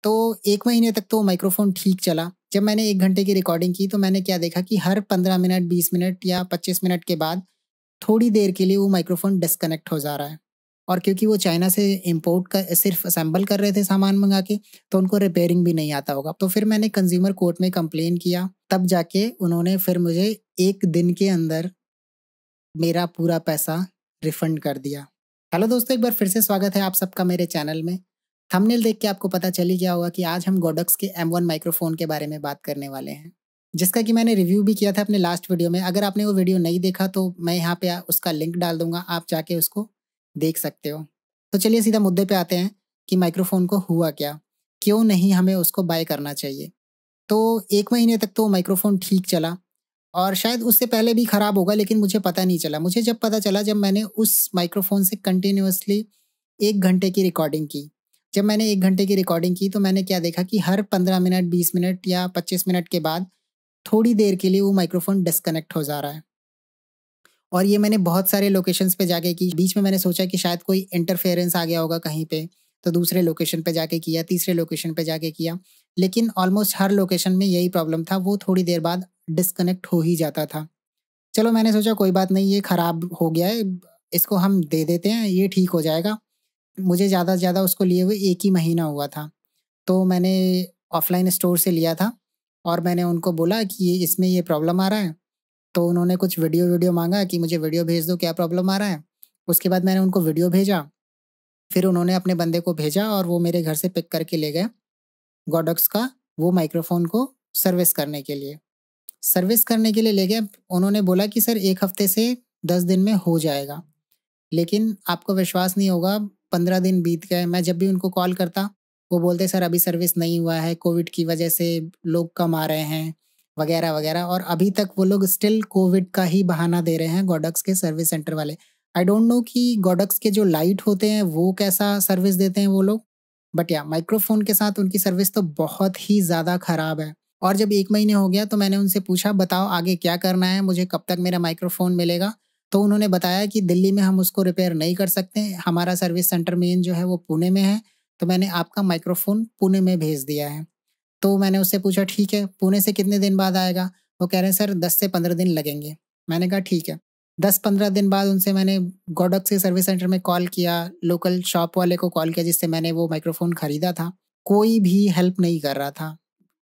तो 1 महीने तक तो वो माइक्रोफ़ोन ठीक चला। जब मैंने 1 घंटे की रिकॉर्डिंग की तो मैंने क्या देखा कि हर 15 मिनट, 20 मिनट या 25 मिनट के बाद थोड़ी देर के लिए वो माइक्रोफ़ोन डिस्कनेक्ट हो जा रहा है। और क्योंकि वो चाइना से इम्पोर्ट का सिर्फ़ असेंबल कर रहे थे सामान मँगा के, तो उनको रिपेयरिंग भी नहीं आता होगा। तो फिर मैंने कंज़्यूमर कोर्ट में कंप्लेन किया, तब जाके उन्होंने फिर मुझे 1 दिन के अंदर मेरा पूरा पैसा रिफंड कर दिया। हेलो दोस्तों, एक बार फिर से स्वागत है आप सबका मेरे चैनल में। थंबनेल देख के आपको पता चल ही गया होगा कि आज हम गोडक्स के M1 माइक्रोफ़ोन के बारे में बात करने वाले हैं, जिसका कि मैंने रिव्यू भी किया था अपने लास्ट वीडियो में। अगर आपने वो वीडियो नहीं देखा तो मैं यहाँ पे उसका लिंक डाल दूँगा, आप जाके उसको देख सकते हो। तो चलिए सीधा मुद्दे पे आते हैं कि माइक्रोफ़ोन को हुआ क्या? क्यों नहीं हमें उसको बाय करना चाहिए? तो 1 महीने तक तो माइक्रोफ़ोन ठीक चला और शायद उससे पहले भी खराब होगा, लेकिन मुझे पता नहीं चला। मुझे जब पता चला जब मैंने उस माइक्रोफ़ोन से कंटीन्यूअसली 1 घंटे की रिकॉर्डिंग की। जब मैंने 1 घंटे की रिकॉर्डिंग की तो मैंने क्या देखा कि हर 15 मिनट, 20 मिनट या 25 मिनट के बाद थोड़ी देर के लिए वो माइक्रोफ़ोन डिस्कनेक्ट हो जा रहा है। और ये मैंने बहुत सारे लोकेशंस पे जाके की। बीच में मैंने सोचा कि शायद कोई इंटरफेरेंस आ गया होगा कहीं पे, तो दूसरे लोकेशन पे जाके किया, तीसरे लोकेशन पे जाके किया। लेकिन ऑलमोस्ट हर लोकेशन में यही प्रॉब्लम था, वो थोड़ी देर बाद डिस्कनेक्ट हो ही जाता था। चलो मैंने सोचा कोई बात नहीं, ये खराब हो गया है, इसको हम दे देते हैं, ये ठीक हो जाएगा। मुझे ज़्यादा से ज़्यादा उसको लिए हुए 1 ही महीना हुआ था। तो मैंने ऑफ़लाइन स्टोर से लिया था और मैंने उनको बोला कि ये इसमें ये प्रॉब्लम आ रहा है। तो उन्होंने कुछ वीडियो माँगा कि मुझे वीडियो भेज दो क्या प्रॉब्लम आ रहा है। उसके बाद मैंने उनको वीडियो भेजा, फिर उन्होंने अपने बंदे को भेजा और वो मेरे घर से पिक करके ले गए गॉडक्स का वो माइक्रोफ़ोन को सर्विस करने के लिए। सर्विस करने के लिए ले गए, उन्होंने बोला कि सर 1 हफ़्ते से 10 दिन में हो जाएगा। लेकिन आपको विश्वास नहीं होगा, 15 दिन बीत गए, मैं जब भी उनको कॉल करता, वो बोलते सर अभी सर्विस नहीं हुआ है, कोविड की वजह से लोग कम आ रहे हैं, वगैरह-वगैरह। और अभी तक वो लोग स्टिल कोविड का ही बहाना दे रहे हैं गॉडक्स के सर्विस सेंटर वाले। आई डोंट नो कि गॉडक्स के जो लाइट होते हैं, वो कैसा सर्विस देते हैं वो लोग, बट या माइक्रोफ़ोन के साथ उनकी सर्विस तो बहुत ही ज़्यादा खराब है। और जब 1 महीने हो गया तो मैंने उनसे पूछा बताओ आगे क्या करना है? मुझे कब तक मेरा माइक्रोफ़ोन मिलेगा? तो उन्होंने बताया कि दिल्ली में हम उसको रिपेयर नहीं कर सकते, हमारा सर्विस सेंटर मेन जो है वो पुणे में है, तो मैंने आपका माइक्रोफ़ोन पुणे में भेज दिया है। तो मैंने उससे पूछा ठीक है, पुणे से कितने दिन बाद आएगा? वो कह रहे हैं सर 10 से 15 दिन लगेंगे। मैंने कहा ठीक है। 10-15 दिन बाद उनसे मैंने गॉडक्स के सर्विस सेंटर में कॉल किया, लोकल शॉप वाले को कॉल किया जिससे मैंने वो माइक्रोफ़ोन खरीदा था। कोई भी हेल्प नहीं कर रहा था।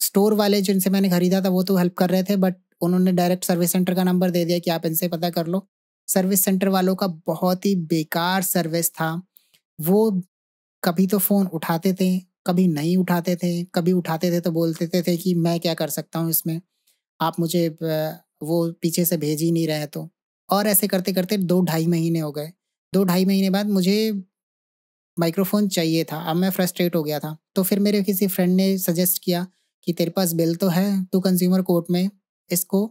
स्टोर वाले जिनसे मैंने खरीदा था वो तो हेल्प कर रहे थे, बट उन्होंने डायरेक्ट सर्विस सेंटर का नंबर दे दिया कि आप इनसे पता कर लो। सर्विस सेंटर वालों का बहुत ही बेकार सर्विस था। वो कभी तो फ़ोन उठाते थे, कभी नहीं उठाते थे, कभी उठाते थे तो बोल देते थे कि मैं क्या कर सकता हूँ इसमें, आप मुझे वो पीछे से भेज ही नहीं रहे तो। और ऐसे करते-करते 2 ढाई महीने हो गए। 2 ढाई महीने बाद मुझे माइक्रोफ़ोन चाहिए था, अब मैं फ्रस्ट्रेट हो गया था। तो फिर मेरे किसी फ्रेंड ने सजेस्ट किया कि तेरे पास बिल तो है, तू कंज़्यूमर कोर्ट में इसको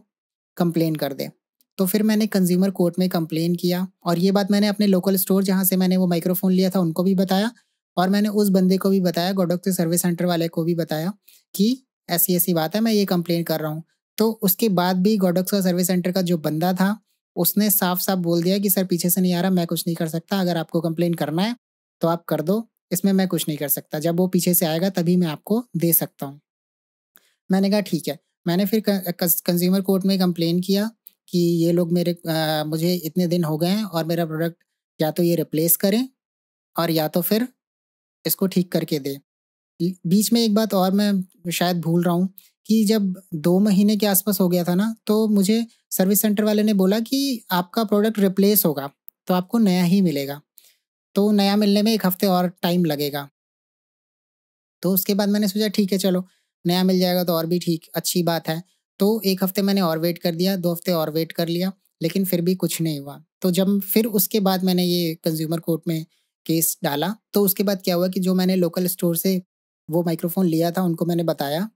कंप्लेन कर दे। तो फिर मैंने कंज़्यूमर कोर्ट में कंप्लेन किया और ये बात मैंने अपने लोकल स्टोर जहाँ से मैंने वो माइक्रोफ़ोन लिया था उनको भी बताया और मैंने उस बंदे को भी बताया, गॉडक के सर्विस सेंटर वाले को भी बताया कि ऐसी-ऐसी बात है, मैं ये कंप्लेन कर रहा हूँ। तो उसके बाद भी गॉडक्स का सर्विस सेंटर का जो बंदा था, उसने साफ-साफ बोल दिया कि सर पीछे से नहीं आ रहा, मैं कुछ नहीं कर सकता, अगर आपको कंप्लेन करना है तो आप कर दो, इसमें मैं कुछ नहीं कर सकता। जब वो पीछे से आएगा तभी मैं आपको दे सकता हूँ। मैंने कहा ठीक है। मैंने फिर कंज़्यूमर कोर्ट में कंप्लेन किया कि ये लोग मुझे इतने दिन हो गए हैं और मेरा प्रोडक्ट या तो ये रिप्लेस करें और या तो फिर इसको ठीक करके दें। बीच में एक बात और मैं शायद भूल रहा हूँ कि जब 2 महीने के आस-पास हो गया था ना, तो मुझे सर्विस सेंटर वाले ने बोला कि आपका प्रोडक्ट रिप्लेस होगा, तो आपको नया ही मिलेगा। तो नया मिलने में 1 हफ्ते और टाइम लगेगा। तो उसके बाद मैंने सोचा ठीक है चलो, नया मिल जाएगा तो और भी ठीक अच्छी बात है। तो 1 हफ्ते मैंने और वेट कर दिया, 2 हफ्ते और वेट कर लिया, लेकिन फिर भी कुछ नहीं हुआ। तो जब फिर उसके बाद मैंने ये कंज़्यूमर कोर्ट में केस डाला, तो उसके बाद क्या हुआ कि जो मैंने लोकल स्टोर से वो माइक्रोफ़ोन लिया था, उनको मैंने बताया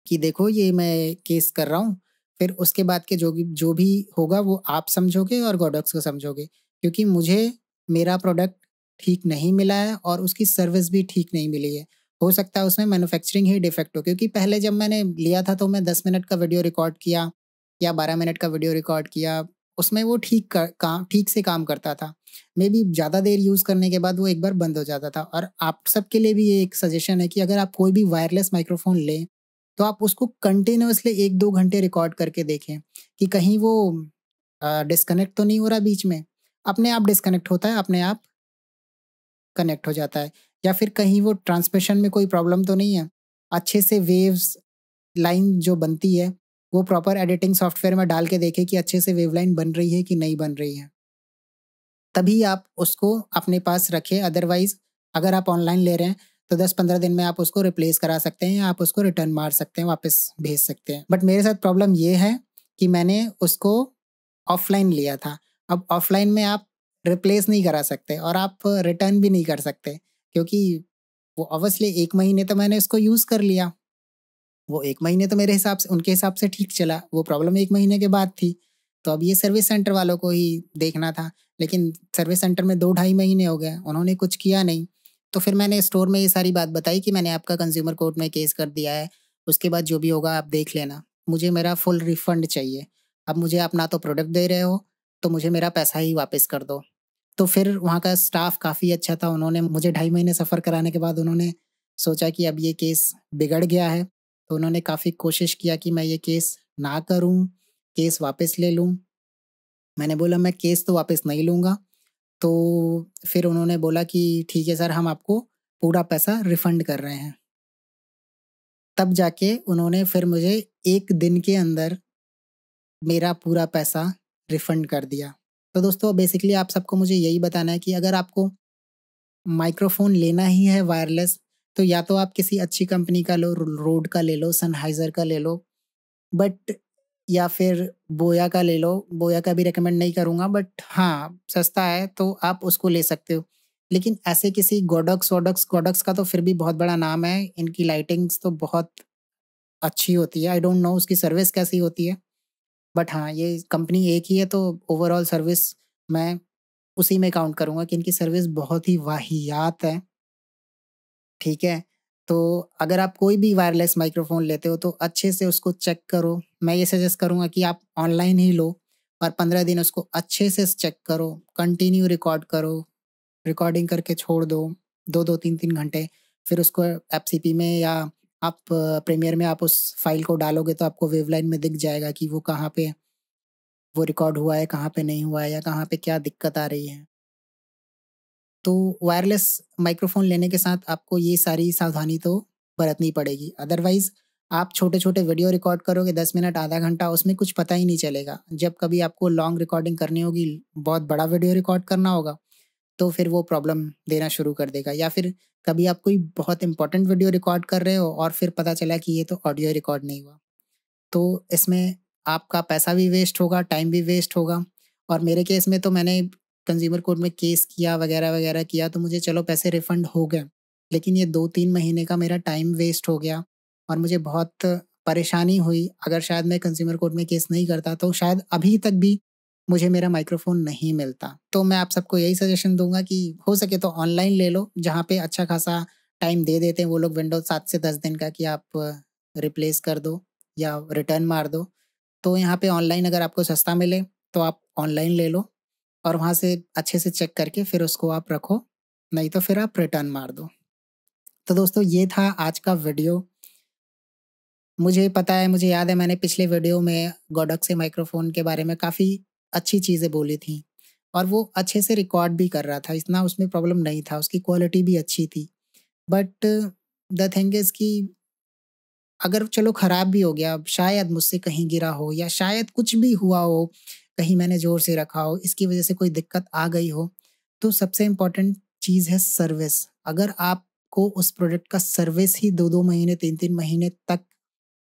कि देखो ये मैं केस कर रहा हूँ, फिर उसके बाद के जो भी होगा वो आप समझोगे और गॉडक्स को समझोगे। क्योंकि मुझे मेरा प्रोडक्ट ठीक नहीं मिला है और उसकी सर्विस भी ठीक नहीं मिली है। हो सकता है उसमें मैन्युफैक्चरिंग ही डिफेक्ट हो, क्योंकि पहले जब मैंने लिया था तो मैं 10 मिनट का वीडियो रिकॉर्ड किया या 12 मिनट का वीडियो रिकॉर्ड किया, उसमें वो ठीक से काम करता था। मेबी ज़्यादा देर यूज़ करने के बाद वो एक बार बंद हो जाता था। और आप सबके लिए भी ये एक सजेशन है कि अगर आप कोई भी वायरलेस माइक्रोफ़ोन लें, तो आप उसको कंटीन्यूअसली 1-2 घंटे रिकॉर्ड करके देखें कि कहीं वो डिस्कनेक्ट तो नहीं हो रहा बीच में। अपने आप डिस्कनेक्ट होता है, अपने आप कनेक्ट हो जाता है। या फिर कहीं वो ट्रांसमिशन में कोई प्रॉब्लम तो नहीं है। अच्छे से वेव्स लाइन जो बनती है, वो प्रॉपर एडिटिंग सॉफ्टवेयर में डाल के देखें कि अच्छे से वेव लाइन बन रही है कि नहीं बन रही है। तभी आप उसको अपने पास रखें, अदरवाइज़ अगर आप ऑनलाइन ले रहे हैं, तो 10-15 दिन में आप उसको रिप्लेस करा सकते हैं या आप उसको रिटर्न मार सकते हैं, वापस भेज सकते हैं। बट मेरे साथ प्रॉब्लम ये है कि मैंने उसको ऑफ़लाइन लिया था। अब ऑफ़लाइन में आप रिप्लेस नहीं करा सकते और आप रिटर्न भी नहीं कर सकते, क्योंकि वो ऑब्वियसली 1 महीने तो मैंने इसको यूज़ कर लिया। वो 1 महीने तो मेरे हिसाब से उनके हिसाब से ठीक चला, वो प्रॉब्लम 1 महीने के बाद थी। तो अब ये सर्विस सेंटर वालों को ही देखना था, लेकिन सर्विस सेंटर में 2 ढाई महीने हो गए, उन्होंने कुछ किया नहीं। तो फिर मैंने स्टोर में ये सारी बात बताई कि मैंने आपका कंज़्यूमर कोर्ट में केस कर दिया है, उसके बाद जो भी होगा आप देख लेना। मुझे मेरा फुल रिफंड चाहिए। अब मुझे आप ना तो प्रोडक्ट दे रहे हो, तो मुझे मेरा पैसा ही वापस कर दो। तो फिर वहाँ का स्टाफ काफ़ी अच्छा था, उन्होंने मुझे ढाई महीने सफ़र कराने के बाद उन्होंने सोचा कि अब ये केस बिगड़ गया है, तो उन्होंने काफ़ी कोशिश किया कि मैं ये केस ना करूँ, केस वापस ले लूँ। मैंने बोला मैं केस तो वापस नहीं लूँगा, तो फिर उन्होंने बोला कि ठीक है सर, हम आपको पूरा पैसा रिफ़ंड कर रहे हैं। तब जाके उन्होंने फिर मुझे 1 दिन के अंदर मेरा पूरा पैसा रिफ़ंड कर दिया। तो दोस्तों बेसिकली आप सबको मुझे यही बताना है कि अगर आपको माइक्रोफ़ोन लेना ही है वायरलेस, तो या तो आप किसी अच्छी कंपनी का लो, रोड का ले लो, सनहाइज़र का ले लो, बट या फिर बोया का ले लो। बोया का भी रिकमेंड नहीं करूँगा, बट हाँ, सस्ता है तो आप उसको ले सकते हो। लेकिन ऐसे किसी गोडक्स का तो फिर भी बहुत बड़ा नाम है, इनकी लाइटिंग्स तो बहुत अच्छी होती है। आई डोंट नो उसकी सर्विस कैसी होती है, बट हाँ, ये कंपनी एक ही है तो ओवरऑल सर्विस मैं उसी में काउंट करूँगा कि इनकी सर्विस बहुत ही वाहियात है। ठीक है? तो अगर आप कोई भी वायरलेस माइक्रोफ़ोन लेते हो तो अच्छे से उसको चेक करो। मैं ये सजेस्ट करूँगा कि आप ऑनलाइन ही लो और 15 दिन उसको अच्छे से चेक करो, कंटिन्यू रिकॉर्ड करो, रिकॉर्डिंग करके छोड़ दो 2-2 3-3 घंटे। फिर उसको एफसीपी में या आप प्रीमियर में आप उस फ़ाइल को डालोगे तो आपको वेवलाइन में दिख जाएगा कि वो कहाँ पे वो रिकॉर्ड हुआ है, कहाँ पे नहीं हुआ है या कहाँ पे क्या दिक्कत आ रही है। तो वायरलेस माइक्रोफ़ोन लेने के साथ आपको ये सारी सावधानी तो बरतनी पड़ेगी। अदरवाइज़ आप छोटे-छोटे वीडियो रिकॉर्ड करोगे 10 मिनट, आधा घंटा, उसमें कुछ पता ही नहीं चलेगा। जब कभी आपको लॉन्ग रिकॉर्डिंग करनी होगी, बहुत बड़ा वीडियो रिकॉर्ड करना होगा, तो फिर वो प्रॉब्लम देना शुरू कर देगा। या फिर कभी आप कोई बहुत इम्पोर्टेंट वीडियो रिकॉर्ड कर रहे हो और फिर पता चला कि ये तो ऑडियो रिकॉर्ड नहीं हुआ। तो इसमें आपका पैसा भी वेस्ट होगा, टाइम भी वेस्ट होगा। और मेरे केस में तो मैंने कंज़्यूमर कोर्ट में केस किया वगैरह-वगैरह किया तो मुझे चलो पैसे रिफ़ंड हो गए। लेकिन ये 2-3 महीने का मेरा टाइम वेस्ट हो गया और मुझे बहुत परेशानी हुई। अगर शायद मैं कंज़्यूमर कोर्ट में केस नहीं करता तो शायद अभी तक भी मुझे मेरा माइक्रोफ़ोन नहीं मिलता। तो मैं आप सबको यही सजेशन दूँगा कि हो सके तो ऑनलाइन ले लो, जहाँ पे अच्छा खासा टाइम दे देते हैं वो लोग, विंडो 7 से 10 दिन का, कि आप रिप्लेस कर दो या रिटर्न मार दो। तो यहाँ पे ऑनलाइन अगर आपको सस्ता मिले, तो आप ऑनलाइन ले लो और वहाँ से अच्छे से चेक करके फिर उसको आप रखो, नहीं तो फिर आप रिटर्न मार दो। तो दोस्तों ये था आज का वीडियो। मुझे पता है, मुझे याद है मैंने पिछले वीडियो में गोडॉक्से माइक्रोफ़ोन के बारे में काफ़ी अच्छी चीज़ें बोली थी और वो अच्छे से रिकॉर्ड भी कर रहा था, इतना उसमें प्रॉब्लम नहीं था, उसकी क्वालिटी भी अच्छी थी। बट द थिंग इज़ कि अगर चलो खराब भी हो गया, शायद मुझसे कहीं गिरा हो या शायद कुछ भी हुआ हो, कहीं मैंने ज़ोर से रखा हो, इसकी वज़ह से कोई दिक्कत आ गई हो, तो सबसे इम्पोर्टेंट चीज़ है सर्विस। अगर आपको उस प्रोडक्ट का सर्विस ही 2-2 महीने, 3-3 महीने तक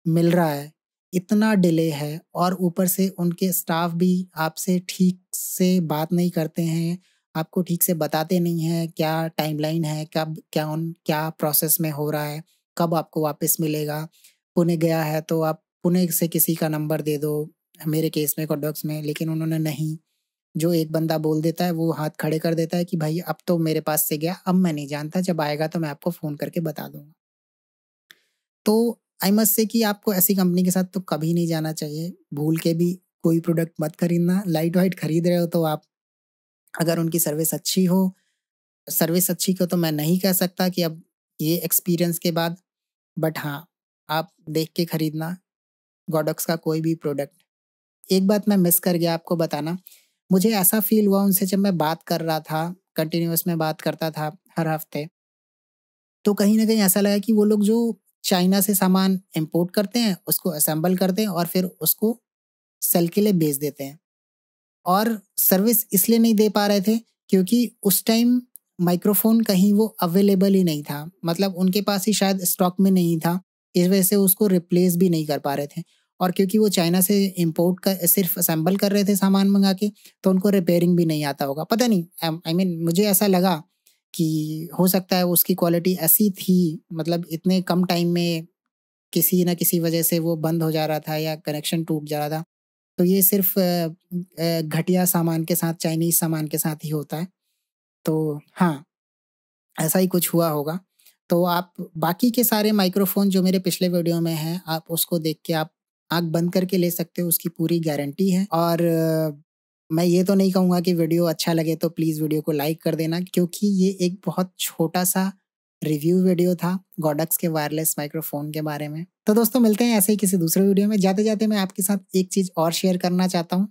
मिल रहा है, इतना डिले है और ऊपर से उनके स्टाफ भी आपसे ठीक से बात नहीं करते हैं, आपको ठीक से बताते नहीं हैं, क्या टाइमलाइन है, कब क्या प्रोसेस में हो रहा है, कब आपको वापस मिलेगा। पुणे गया है तो आप पुणे से किसी का नंबर दे दो, मेरे केस में कोडॉक्स में, लेकिन उन्होंने नहीं। जो एक बंदा बोल देता है, वो हाथ खड़े कर देता है कि भाई अब तो मेरे पास से गया, अब मैं नहीं जानता, जब आएगा तो मैं आपको फ़ोन करके बता दूँगा। तो आई मस्ट से कि आपको ऐसी कंपनी के साथ तो कभी नहीं जाना चाहिए, भूल के भी कोई प्रोडक्ट मत खरीदना। लाइट वाइट खरीद रहे हो तो आप, अगर उनकी सर्विस अच्छी को तो मैं नहीं कह सकता कि अब ये एक्सपीरियंस के बाद, बट हाँ, आप देख के खरीदना गॉडॉक्स का कोई भी प्रोडक्ट। एक बात मैं मिस कर गया आपको बताना, मुझे ऐसा फ़ील हुआ उनसे जब मैं बात कर रहा था, कंटिन्यूअस में बात करता था हर हफ्ते, तो कहीं न कहीं ऐसा लगा कि वो लोग जो चाइना से सामान इम्पोर्ट करते हैं, उसको असेंबल करते हैं और फिर उसको सेल के लिए बेच देते हैं। और सर्विस इसलिए नहीं दे पा रहे थे क्योंकि उस टाइम माइक्रोफ़ोन कहीं वो अवेलेबल ही नहीं था। मतलब उनके पास ही शायद स्टॉक में नहीं था। इस वजह से उसको रिप्लेस भी नहीं कर पा रहे थे। और क्योंकि वो चाइना से इम्पोर्ट का सिर्फ़ असेंबल कर रहे थे सामान मँगा के, तो उनको रिपेयरिंग भी नहीं आता होगा। पता नहीं, आई मीन मुझे ऐसा लगा कि हो सकता है उसकी क्वालिटी ऐसी थी, मतलब इतने कम टाइम में किसी न किसी वजह से वो बंद हो जा रहा था या कनेक्शन टूट जा रहा था। तो ये सिर्फ़ घटिया सामान के साथ, चाइनीज़ सामान के साथ ही होता है। तो हाँ, ऐसा ही कुछ हुआ होगा। तो आप बाकी के सारे माइक्रोफ़ोन जो मेरे पिछले वीडियो में हैं, आप उसको देख के आप आँख बंद करके ले सकते हो, उसकी पूरी गारंटी है। और मैं ये तो नहीं कहूँगा कि वीडियो अच्छा लगे तो प्लीज़ वीडियो को लाइक कर देना, क्योंकि ये एक बहुत छोटा-सा रिव्यू वीडियो था गॉडक्स के वायरलेस माइक्रोफ़ोन के बारे में। तो दोस्तों, मिलते हैं ऐसे ही किसी दूसरे वीडियो में। जाते-जाते मैं आपके साथ एक चीज़ और शेयर करना चाहता हूँ।